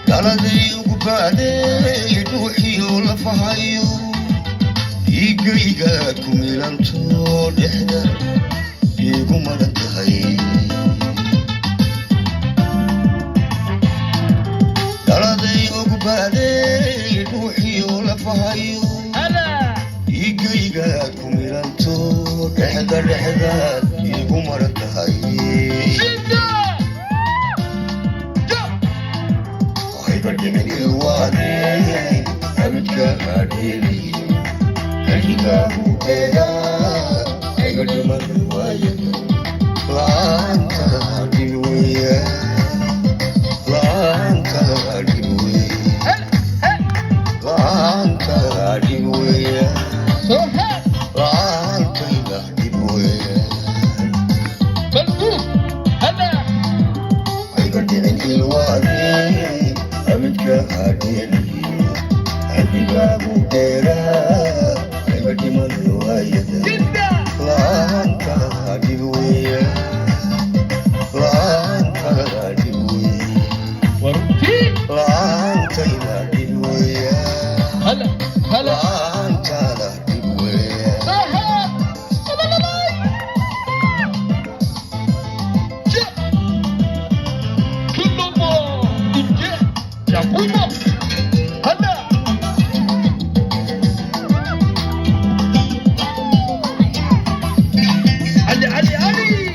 daladay ugu baadhay ruuxiyo lafahayo dhiigaygaad ku milanto dhexda iigu maran tahay daladay ugu baadhay ruuxiyo lafahayo dhiigaygaad ku milanto dhexdaad iigu maran tahay بدمن الوادي أبدك هاديلي أجيكاه إيا أجدمن الوايد لا أنت هاديويا لا أنت هاديويا لا أنت هاديويا لا أنت هاديويا ملفوف هلا بدمن الوادي أبدك هاديلي أجيكاه إيا أجدمن الوايد لا أنت هاديويا لا أنت هاديويا ورمتي لا أنت هاديويا هلا هلا لا أنت هاديويا كل ما يجي يقوم هلا علي علي علي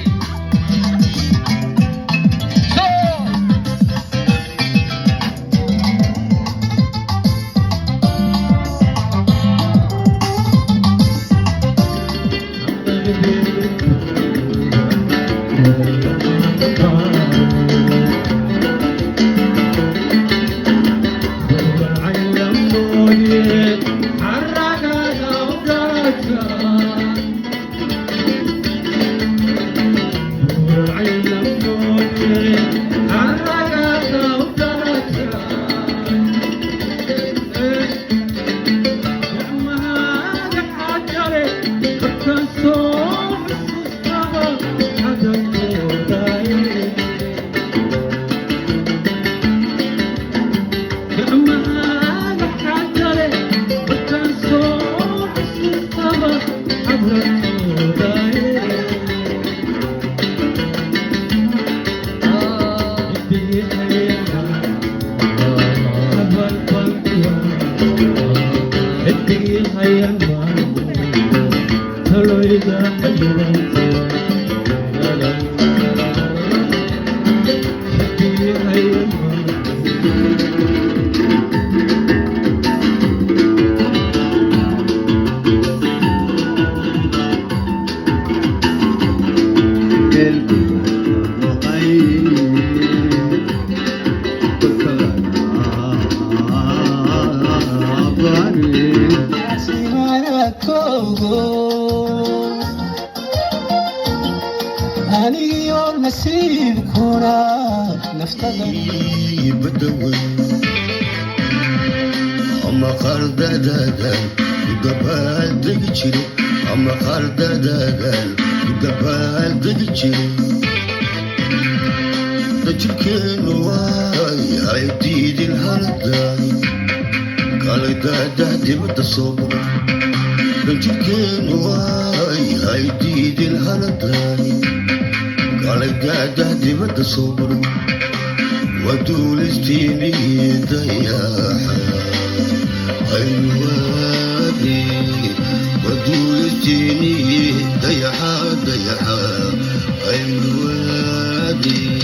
بدوي أما خرددادن قبال دقيقي أما خرددادن قبال دقيقي تشكين واي هاي تيدي الهرداي قال دادي بتصور تشكين واي هاي تيدي الهرداي قال دادي بتصور ودول استيني ضياحة الوادي ودول استيني ضياحة الوادي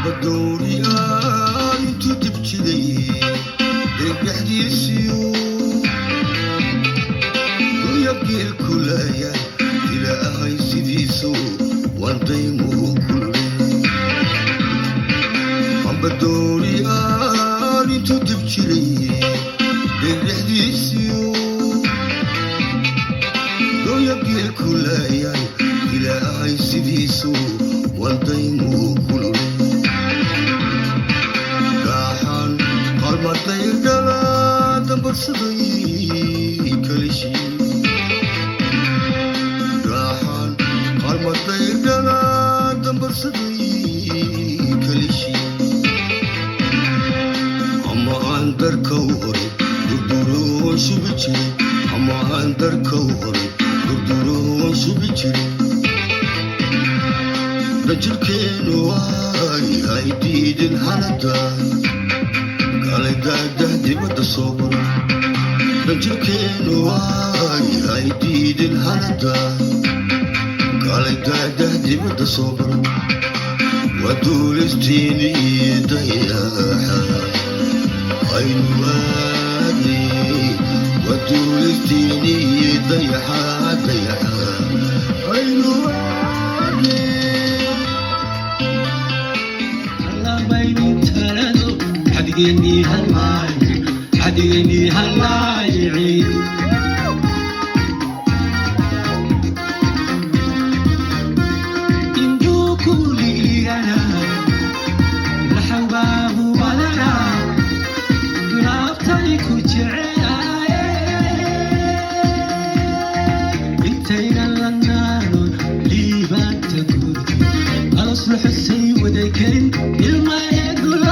بدوري انتو تبكي رجعتي السيوف ويبكي الكلاية إلى أهي سيديسو وانتيمو كلي بدوري اني تدبشري بالحديثيو لو يبقى كل ايام الى اي سيديسو والديمو كله راحان قلبتي دلا دبصدي كل شيء راحان قلبتي دلا دبصدي كل شيء اما اندر كوري دردورو شبيشري اما اندر كوري دردورو شبيشري رجلكين واي هايديد الحندا قالي داده دي بدا صبر رجلكين واي هايديد الحندا قالي داده دي بدا صبر ودول استيني ضياحا عين وادي ودول استيني ضياحا ضياحا عين وادي حديني هاللاي حديني هاللاي إنجو كولي أنا لحواه ولنا رابطني كجعي انتينا لنانو ليبان تكورتي الأصلح السي وديكرين إلما يقول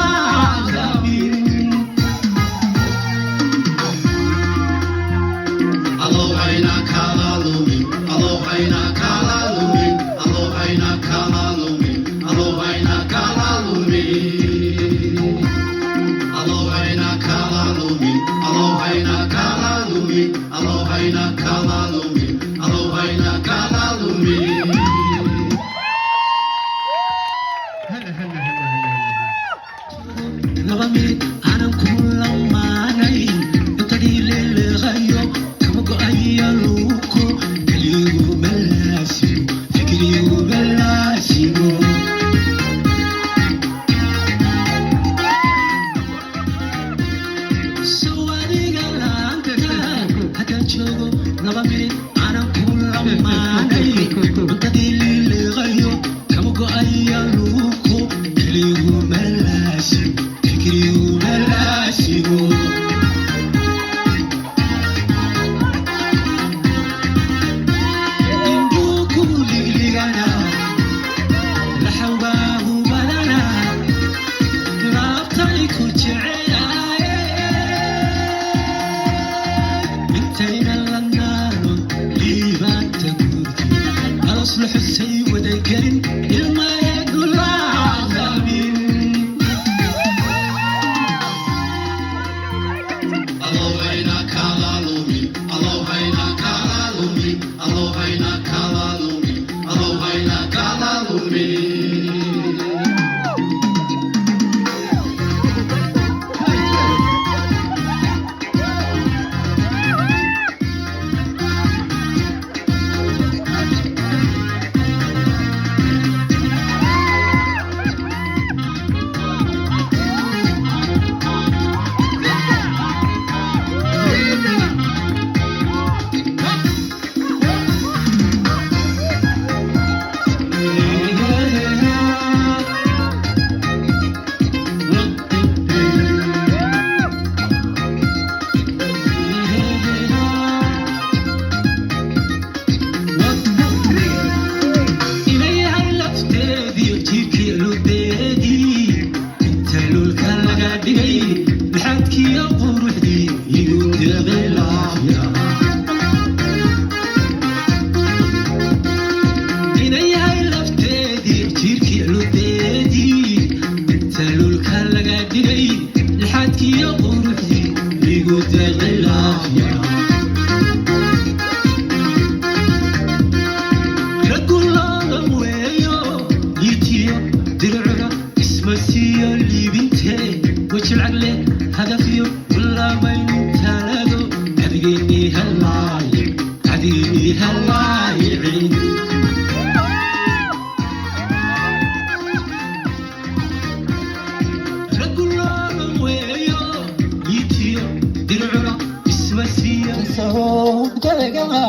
galgala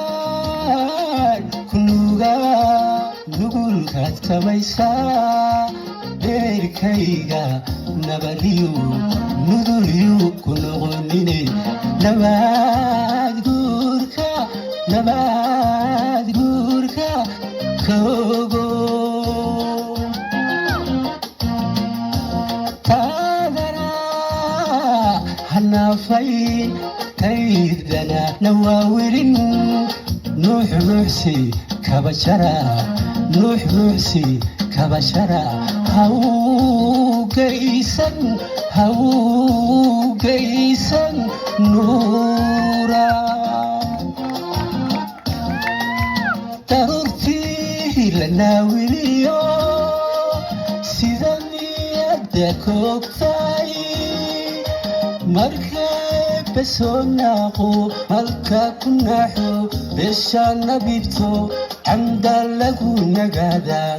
warwarwaay kunuga nugulkaad samaysaa dheerkayga nabadiyu nudulyu ku noqonine nabaad guurka kaogo taagana hanaafay taydana nawaawirin nuuxnuuxsi kabashara hawgaysan nuura daruurtii la naawiliyo sida niyadda koogtay markay besoo naaqo halka ku naxo besha nabibto xamda lagu nagaadaa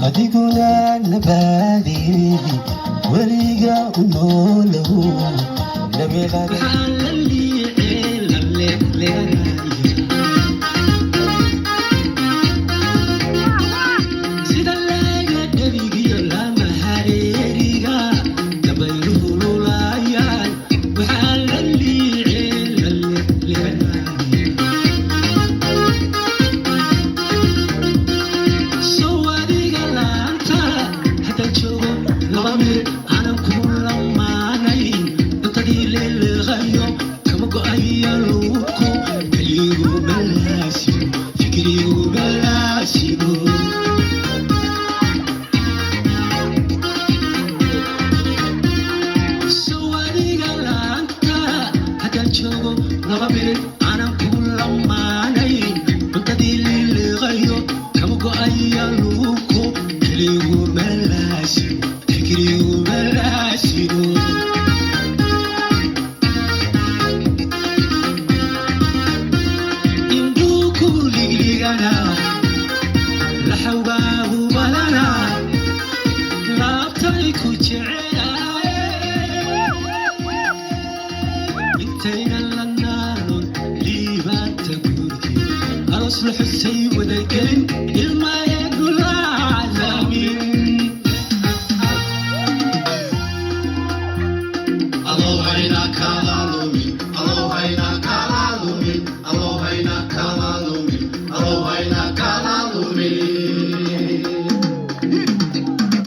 adiguna nabaadii weliga u noolow sida laga dhabigiyo lama hareeriga dabaylululaayaan waxaa la liicee sow adiga laanta hadda joogo laba mir aanan ku lamaanayn intadii leeleeqayo kama go'aya luuku keligu balaasigo fikrigu balaasigo laba bir aanan ku lamaanayn intadii liiliqayo kama go'aya luuku keligu balaasigo fikrigu balaasigo indhuu ku ligligana laxawgaagu badana laabtay ku jecelaay intayna la naalon liibaanta guurkii aroos la xusay wadagelin ilmayeegu la cadamin Alohaina kalalumi, alohaina kalalumi, alohaina kalalumi, alohaina kalalumi.